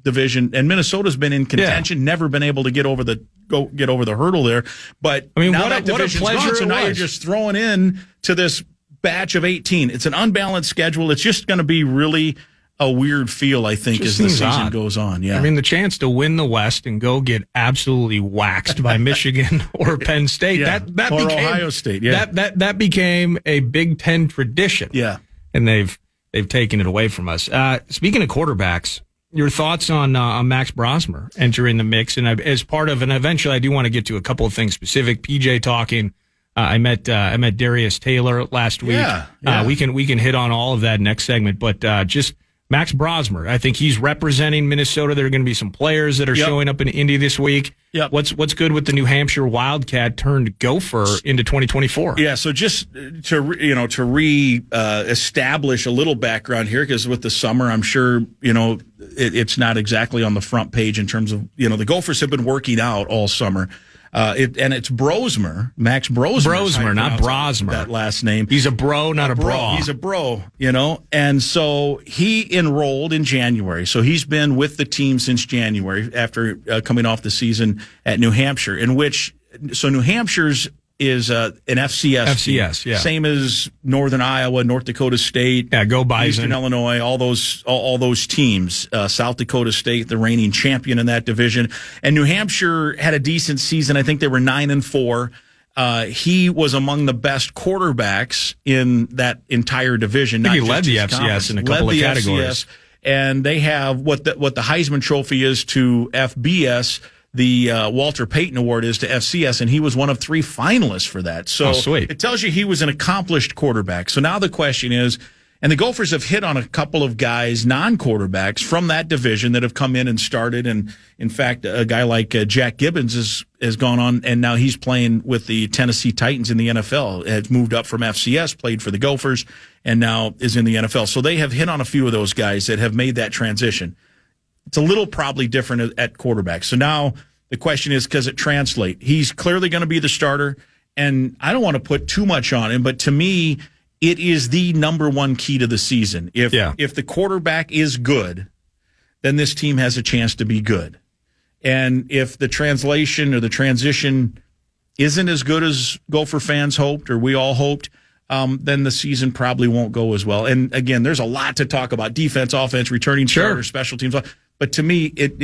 division, and Minnesota's been in contention, never been able to get over the hurdle there. But I mean, now what that a division's pleasure gone, so it now you're was. just throwing in to this batch of 18. It's an unbalanced schedule. It's just going to be really a weird feel, I think, as the season goes on. Yeah, I mean, the chance to win the West and go get absolutely waxed by Michigan or Penn State, that or became Ohio State. Yeah, that became a Big Ten tradition. Yeah, and they've taken it away from us. Speaking of quarterbacks, your thoughts on Max Brosmer entering the mix, and as part of, and eventually I do want to get to a couple of things specific. PJ talking. I met Darius Taylor last week. Yeah. We can hit on all of that next segment, but just Max Brosmer, I think he's representing Minnesota. There are going to be some players that are showing up in Indy this week. Yep. What's good with the New Hampshire Wildcat turned Gopher into 2024? Yeah, so just to establish a little background here, because with the summer, I'm sure it's not exactly on the front page in terms of the Gophers have been working out all summer. And it's Brosmer, Max Brosmer. Brosmer, not Brosmer. That last name. He's a bro, not a bra. He's a bro, you know. And so he enrolled in January. So he's been with the team since January after coming off the season at New Hampshire, so New Hampshire's is an FCS team. Yeah. Same as Northern Iowa, North Dakota State, go Bison, Eastern Illinois, all those teams. South Dakota State, the reigning champion in that division, and New Hampshire had a decent season. I think they were 9-4. He was among the best quarterbacks in that entire division. I think he led the FCS in a couple of categories. And they have what the Heisman Trophy is to FBS. The Walter Payton Award is to FCS, and he was one of 3 finalists for that. So it tells you he was an accomplished quarterback. So now the question is, and the Gophers have hit on a couple of guys, non-quarterbacks from that division that have come in and started. And in fact, a guy like Jack Gibbons has gone on, and now he's playing with the Tennessee Titans in the NFL. Has moved up from FCS, played for the Gophers, and now is in the NFL. So they have hit on a few of those guys that have made that transition. It's a little probably different at quarterback. So now the question is, does it translate? He's clearly going to be the starter, and I don't want to put too much on him, but to me, it is the number one key to the season. If the quarterback is good, then this team has a chance to be good. And if the translation or the transition isn't as good as Gopher fans hoped or we all hoped, then the season probably won't go as well. And again, there's a lot to talk about: defense, offense, returning starters, special teams. But to me, it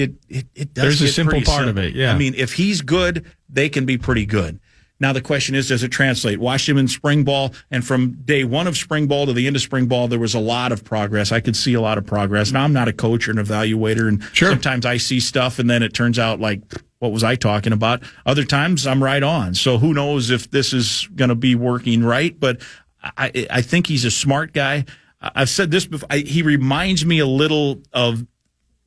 does. There's a simple part of it. Yeah, I mean, if he's good, they can be pretty good. Now the question is, does it translate? Watched him in spring ball, and from day one of spring ball to the end of spring ball, there was a lot of progress. I could see a lot of progress. Now I'm not a coach or an evaluator, and sometimes I see stuff, and then it turns out like, what was I talking about? Other times I'm right on. So who knows if this is going to be working right? But I think he's a smart guy. I've said this before. He reminds me a little of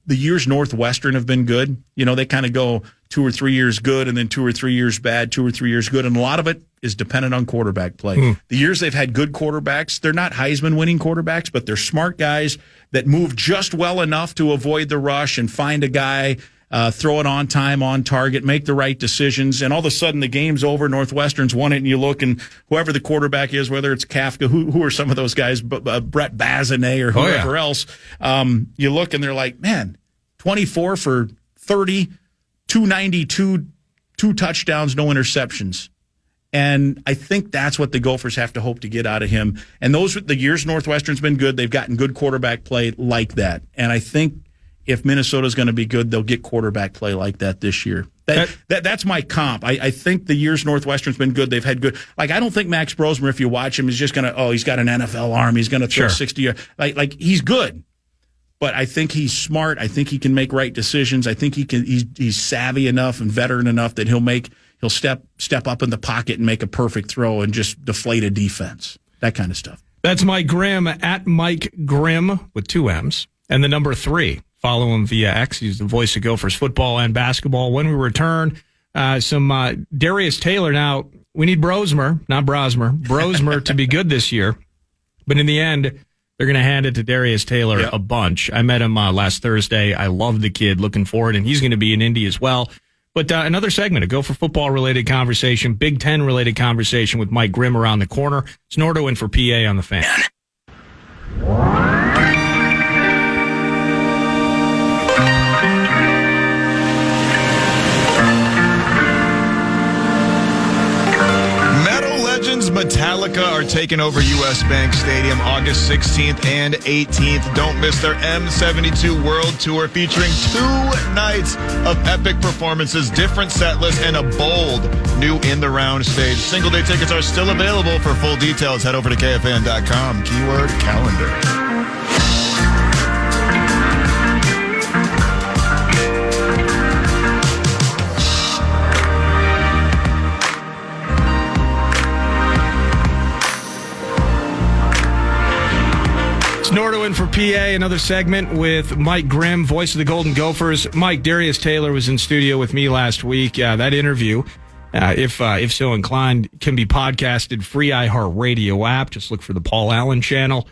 the years Northwestern have been good. You know, they kind of go 2 or 3 years good and then 2 or 3 years bad, 2 or 3 years good. And a lot of it is dependent on quarterback play. The years they've had good quarterbacks, they're not Heisman winning quarterbacks, but they're smart guys that move just well enough to avoid the rush and find a guy, throw it on time, on target, make the right decisions. And all of a sudden the game's over. Northwestern's won it. And you look, and whoever the quarterback is, whether it's Kafka, who are some of those guys, Brett Bazinet or whoever else, you look and they're like, man, 24 for 30, 292, 2 touchdowns, no interceptions. And I think that's what the Gophers have to hope to get out of him. And the years Northwestern's been good, they've gotten good quarterback play like that. And I think if Minnesota's going to be good, they'll get quarterback play like that this year. That's my comp. I think the years Northwestern's been good, they've had good. Like, I don't think Max Brosmer, if you watch him, is just going to, he's got an NFL arm, he's going to throw 60 yards. Like he's good. But I think he's smart. I think he can make right decisions. I think he's savvy enough and veteran enough that he'll step up in the pocket and make a perfect throw and just deflate a defense. That kind of stuff. That's Mike Grimm, at Mike Grimm with 2 M's and the number 3. Follow him via X. He's the voice of Gophers football and basketball. When we return, some Darius Taylor. Now, we need Brosmer, not Brosmer, to be good this year. But in the end, they're going to hand it to Darius Taylor a bunch. I met him last Thursday. I love the kid. Looking forward. And he's going to be in Indy as well. But another segment, a Gopher football-related conversation, Big Ten-related conversation with Mike Grimm around the corner. It's Nordo in for PA on the Fan. Metallica are taking over U.S. Bank Stadium August 16th and 18th. Don't miss their M72 World Tour featuring 2 nights of epic performances, different set lists, and a bold new in-the-round stage. Single-day tickets are still available. For full details, head over to KFAN.com. Keyword calendar. Nordo in for PA, another segment with Mike Grimm, voice of the Golden Gophers. Mike, Darius Taylor was in studio with me last week. That interview, if so inclined, can be podcasted, free iHeartRadio app. Just look for the Paul Allen channel.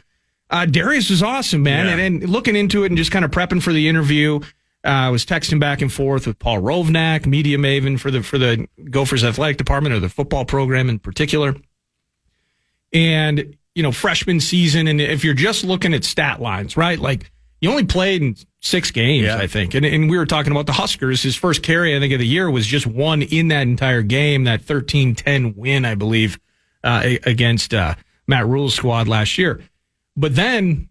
Darius was awesome, man. And looking into it and just kind of prepping for the interview, I was texting back and forth with Paul Rovnak, media maven for the Gophers athletic department, or the football program in particular. And, freshman season, and if you're just looking at stat lines, right? Like, he only played in 6 games, I think. And we were talking about the Huskers. His first carry, I think, of the year was just one in that entire game, that 13-10 win, I believe, against Matt Rule's squad last year. But then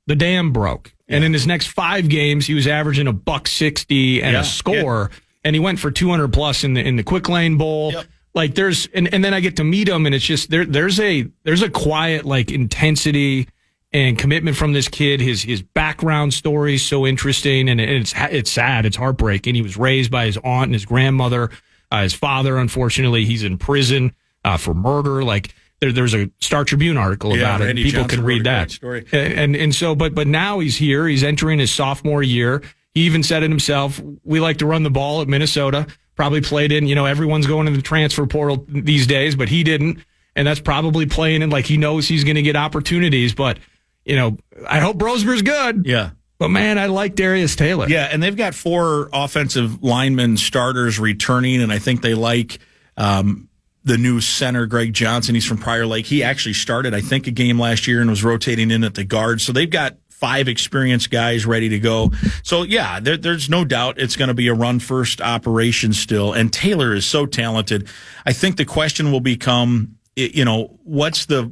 the dam broke. And in his next 5 games, he was averaging $160 and a score. And he went for 200 plus in the Quick Lane Bowl. Yep. Like there's, and then I get to meet him, and it's just there's a quiet like intensity and commitment from this kid. His background story is so interesting, and it's sad, it's heartbreaking. He was raised by his aunt and his grandmother. His father, unfortunately, he's in prison for murder. Like there's a Star Tribune article about it. Randy People Johnson can read that story. And so, but now he's here. He's entering his sophomore year. He even said it himself. We like to run the ball at Minnesota. Probably played in, everyone's going in the transfer portal these days, but he didn't. And that's probably playing in like he knows he's going to get opportunities. But, I hope Brosmer's good. Yeah. But, man, I like Darius Taylor. Yeah, and they've got 4 offensive linemen starters returning, and I think they like the new center, Greg Johnson. He's from Prior Lake. He actually started, I think, a game last year and was rotating in at the guard. So they've got 5 experienced guys ready to go. So, yeah, there's no doubt it's going to be a run-first operation still. And Taylor is so talented. I think the question will become, what's the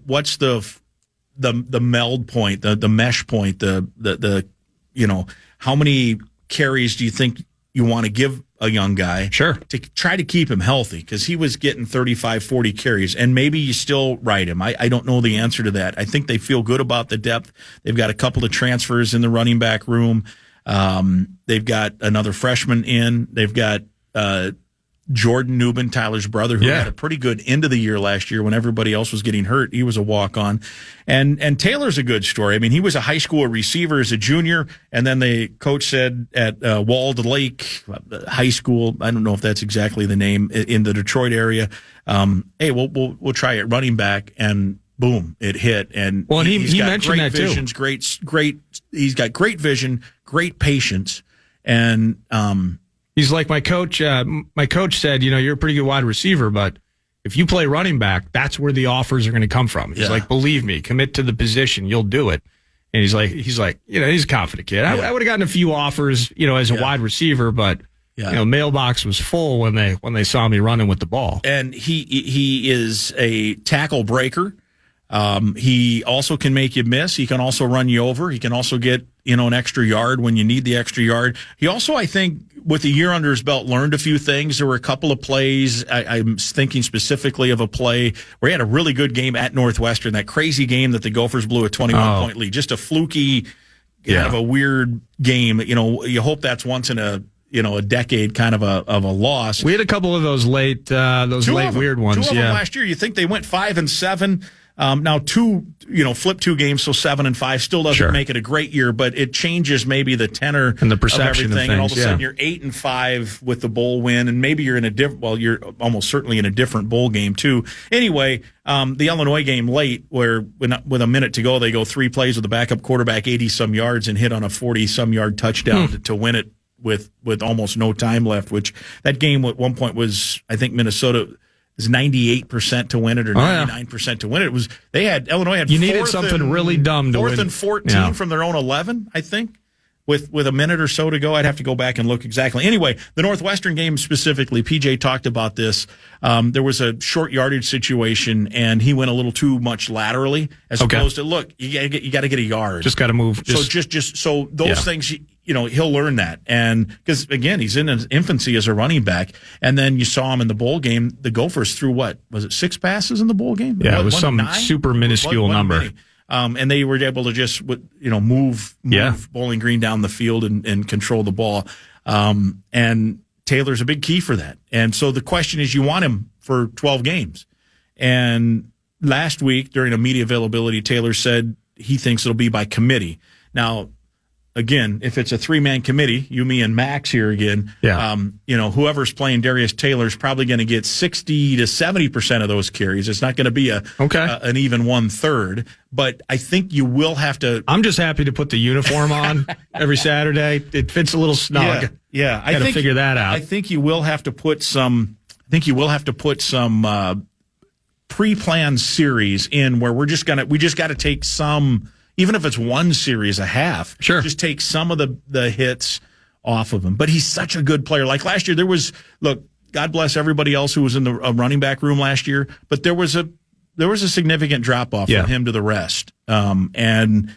meld point, the mesh point, the how many carries do you think you want to give a young guy to try to keep him healthy? Because he was getting 35, 40 carries, and maybe you still ride him. I don't know the answer to that. I think they feel good about the depth. They've got a couple of transfers in the running back room. They've got another freshman in. They've got Jordan Newman, Tyler's brother, who had a pretty good end of the year last year when everybody else was getting hurt. He was a walk-on. And Taylor's a good story. I mean, he was a high school receiver as a junior, and then the coach said at Walled Lake High School, I don't know if that's exactly the name, in the Detroit area, hey, we'll try it running back, and boom, it hit. And he mentioned that visions, too. Great. He's got great vision, great patience, and he's like my coach. My coach said, you're a pretty good wide receiver, but if you play running back, that's where the offers are going to come from. He's like, believe me, commit to the position, you'll do it. And he's like, he's a confident kid. I would have gotten a few offers, as a wide receiver, but mailbox was full when they saw me running with the ball. And he is a tackle breaker. He also can make you miss. He can also run you over. He can also get, an extra yard when you need the extra yard. He also, I think, with a year under his belt, learned a few things. There were a couple of plays. I'm thinking specifically of a play where he had a really good game at Northwestern, that crazy game that the Gophers blew a 21-point lead. Just a fluky, kind of a weird game. You hope that's once in a decade kind of a loss. We had a couple of those late weird ones. 2 of them last year. You think they went 5-7. Now flip 2 games, so 7-5 still doesn't make it a great year, but it changes maybe the tenor and the perception of everything. Of things, and all of a sudden you're 8-5 with the bowl win, and maybe you're you're almost certainly in a different bowl game too. Anyway, the Illinois game late, where with a minute to go, they go 3 plays with the backup quarterback, 80-some yards, and hit on a 40-some yard touchdown to win it with almost no time left. Which that game at one point was, I think, Minnesota is 98% to win it, or 99% to win it. Illinois had you needed something really dumb to win. 4th and 14 from their own 11, I think, with a minute or so to go. I'd have to go back and look exactly. Anyway, the Northwestern game specifically, PJ talked about this. There was a short yardage situation, and he went a little too much laterally, as opposed to, look, you got to get a yard. Just got to move. So those things, he'll learn that. And because, again, he's in his infancy as a running back. And then you saw him in the bowl game. The Gophers threw 6 passes in9? It was some super minuscule number. And they were able to just, move Bowling Green down the field and control the ball. And Taylor's a big key for that. And so the question is, you want him for 12 games. And last week, during a media availability, Taylor said he thinks it'll be by committee. Now, again, if it's a 3-man committee, you, me, and Max here again, whoever's playing Darius Taylor is probably going to get 60 to 70% of those carries. It's not going to be an even 1/3, but I think you will have to. I'm just happy to put the uniform on every Saturday. It fits a little snug. Yeah. I got to figure that out. I think you will have to put some. Pre-planned series in where we just got to take some. Even if it's one series a half, sure. Just take some of the hits off of him. But he's such a good player. Like last year, God bless everybody else who was in the running back room last year, but there was a significant drop off from him to the rest. And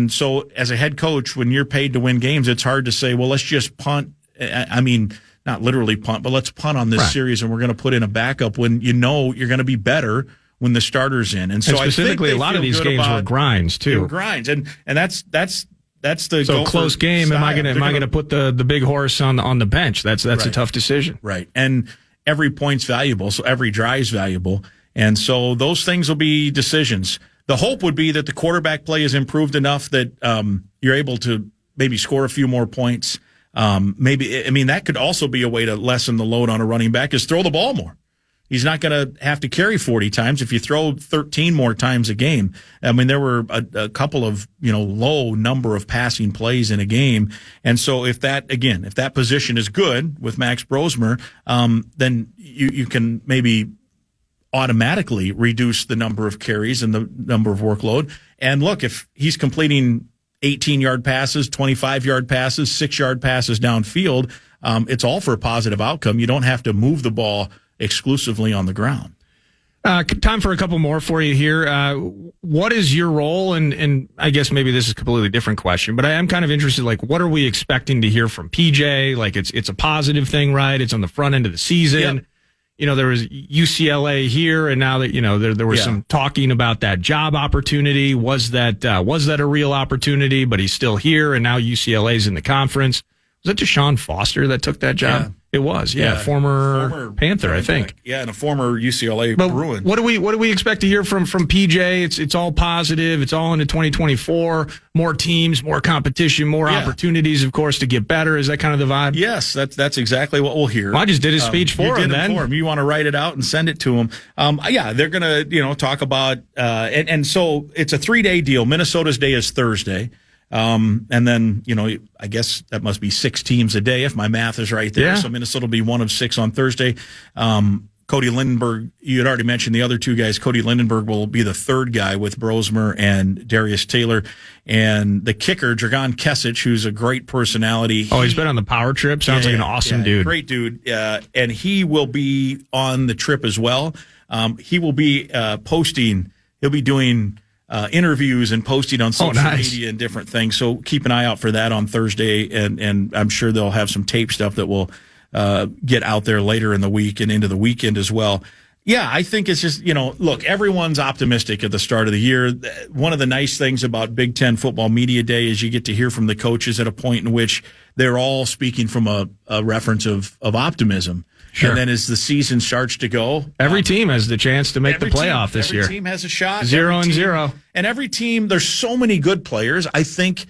so as a head coach, when you're paid to win games, it's hard to say, well, let's just punt. I mean, not literally punt, but let's punt on this series and we're going to put in a backup when you know you're going to be better when the starter's in. And so specifically, I think a lot of these games were grinds too. They were grinds, and that's the so close game. Style. Am I going to put the big horse on the bench? That's right. A tough decision, right? And every point's valuable, so every drive's valuable, and so those things will be decisions. The hope would be that the quarterback play is improved enough that you're able to maybe score a few more points. That could also be a way to lessen the load on a running back is throw the ball more. He's not going to have to carry 40 times if you throw 13 more times a game. I mean, there were a couple of, low number of passing plays in a game. And so if that position is good with Max Brosmer, then you can maybe automatically reduce the number of carries and the number of workload. And look, if he's completing 18-yard passes, 25-yard passes, 6-yard passes downfield, it's all for a positive outcome. You don't have to move the ball exclusively on the ground. Time for a couple more for you here. What is your role? And I guess maybe this is a completely different question, but I am kind of interested, like, what are we expecting to hear from PJ? Like, it's a positive thing, right? It's on the front end of the season. Yep. There was UCLA here, and now that, there was some talking about that job opportunity. Was that a real opportunity? But he's still here, and now UCLA's in the conference. Was that Deshaun Foster that took that job? Yeah. It was, former Panther, I think. Yeah, and a former UCLA Bruin. What do we expect to hear from PJ? It's all positive. It's all into 2024. More teams, more competition, more opportunities, of course, to get better. Is that kind of the vibe? Yes, that's exactly what we'll hear. Well, I just did his speech for him. You want to write it out and send it to him. They're going to talk about and so it's a 3-day deal. Minnesota's day is Thursday. And then, I guess that must be 6 teams a day if my math is right there. Yeah. So Minnesota will be one of 6 on Thursday. Cody Lindenberg, you had already mentioned the other 2 guys. Cody Lindenberg will be the 3rd guy with Brosmer and Darius Taylor. And the kicker, Dragan Kesich, who's a great personality. He's been on the power trip. Sounds like an awesome dude. Great dude. And he will be on the trip as well. He will be posting. He'll be doing interviews and posting on social media and different things. So keep an eye out for that on Thursday, and I'm sure they'll have some tape stuff that will get out there later in the week and into the weekend as well. Yeah, I think it's just, look, everyone's optimistic at the start of the year. One of the nice things about Big Ten Football Media Day is you get to hear from the coaches at a point in which they're all speaking from a reference of optimism. Sure. And then as the season starts to go, every team has the chance to make the playoff this year. Every team has a shot. 0-0. And every team, there's so many good players. I think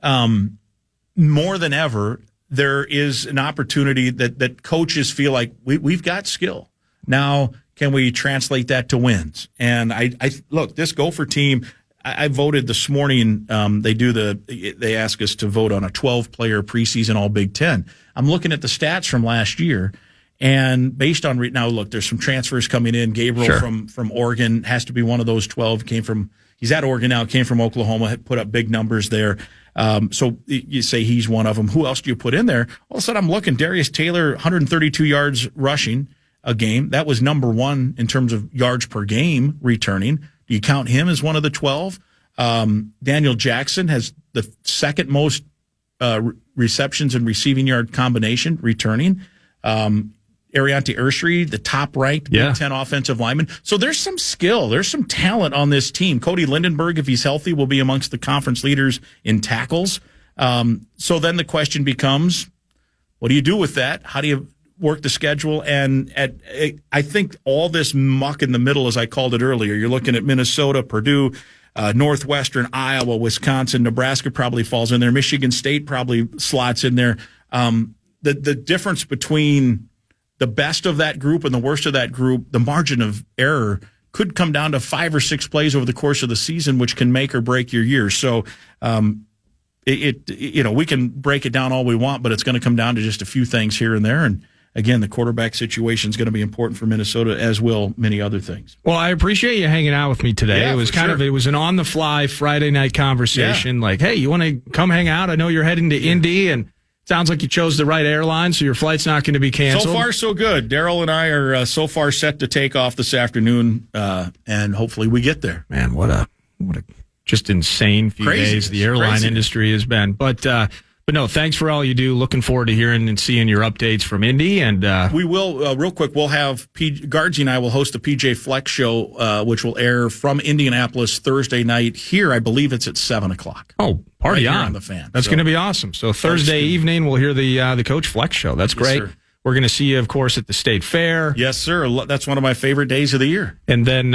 more than ever, there is an opportunity that coaches feel like we've got skill. Now, can we translate that to wins? And I look, this Gopher team, I voted this morning. They ask us to vote on a 12-player preseason All Big Ten. I'm looking at the stats from last year. And based on now, look, there's some transfers coming in. Gabriel from Oregon has to be one of those 12. He's at Oregon now. Came from Oklahoma. Put up big numbers there. So you say he's one of them. Who else do you put in there? All of a sudden, I'm looking. Darius Taylor, 132 yards rushing a game. That was number 1 in terms of yards per game returning. Do you count him as one of the 12? Daniel Jackson has the second most receptions and receiving yard combination returning. Ariante Ursery, the top-ranked Big Ten offensive lineman. So there's some skill. There's some talent on this team. Cody Lindenberg, if he's healthy, will be amongst the conference leaders in tackles. So then the question becomes, what do you do with that? How do you work the schedule? And I think all this muck in the middle, as I called it earlier, you're looking at Minnesota, Purdue, Northwestern, Iowa, Wisconsin, Nebraska probably falls in there. Michigan State probably slots in there. The difference between the best of that group and the worst of that group, the margin of error could come down to 5 or 6 plays over the course of the season, which can make or break your year. So, we can break it down all we want, but it's going to come down to just a few things here and there. And again, the quarterback situation is going to be important for Minnesota, as will many other things. Well, I appreciate you hanging out with me today. Yeah, it was it was an on the fly Friday night conversation. Yeah. Like, hey, you want to come hang out? I know you're heading to Indy, and sounds like you chose the right airline, so your flight's not going to be canceled. So far, so good. Daryl and I are so far set to take off this afternoon, and hopefully we get there. Man, what a just insane few days the airline industry has been. But no, thanks for all you do. Looking forward to hearing and seeing your updates from Indy. And we will, real quick, we'll have Guardsy and I will host the PJ Flex show, which will air from Indianapolis Thursday night. Here, I believe it's at 7:00. Oh, party right on. Here on the Fan. That's going to be awesome. So Thursday evening, we'll hear the Coach Flex show. That's great. Yes, we're going to see you, of course, at the State Fair. Yes, sir. That's one of my favorite days of the year. And then,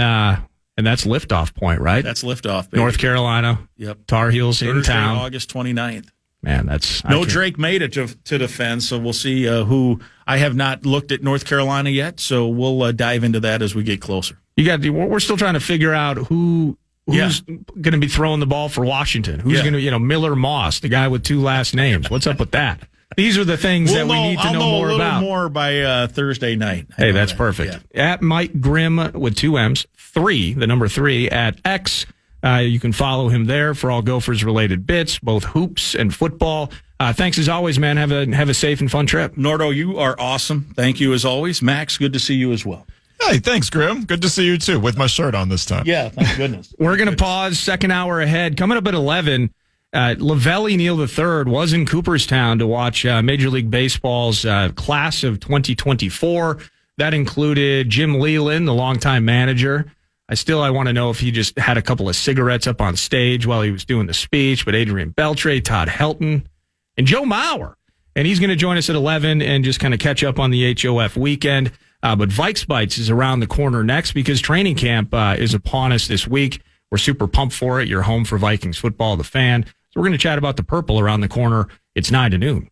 and that's liftoff point, right? That's liftoff, baby. North Carolina. Yep. Tar Heels Thursday, in town. August 29th. Man, that's no Drake made it to defend, so we'll see who. I have not looked at North Carolina yet, so we'll dive into that as we get closer. We're still trying to figure out who's going to be throwing the ball for Washington. Who's going to, Miller Moss, the guy with 2 last names. What's up with that? These are the things that we need to know more about. I'll know more by Thursday night. Hey, that's perfect. Yeah. At Mike Grimm with 2 M's, 3, the number 3 at X. You can follow him there for all Gophers related bits, both hoops and football. Thanks as always, man. Have a safe and fun trip. Nordo, you are awesome. Thank you as always. Max, good to see you as well. Hey, thanks, Grimm. Good to see you too, with my shirt on this time. Yeah, thank goodness. We're going to pause, second hour ahead. Coming up at 11, Lavelli Neal III was in Cooperstown to watch Major League Baseball's class of 2024. That included Jim Leland, the longtime manager. I want to know if he just had a couple of cigarettes up on stage while he was doing the speech, but Adrian Beltre, Todd Helton, and Joe Mauer. And he's going to join us at 11 and just kind of catch up on the HOF weekend. But VOX Bites is around the corner next because training camp is upon us this week. We're super pumped for it. You're home for Vikings football, the Fan. So we're going to chat about the purple around the corner. It's 9 to noon.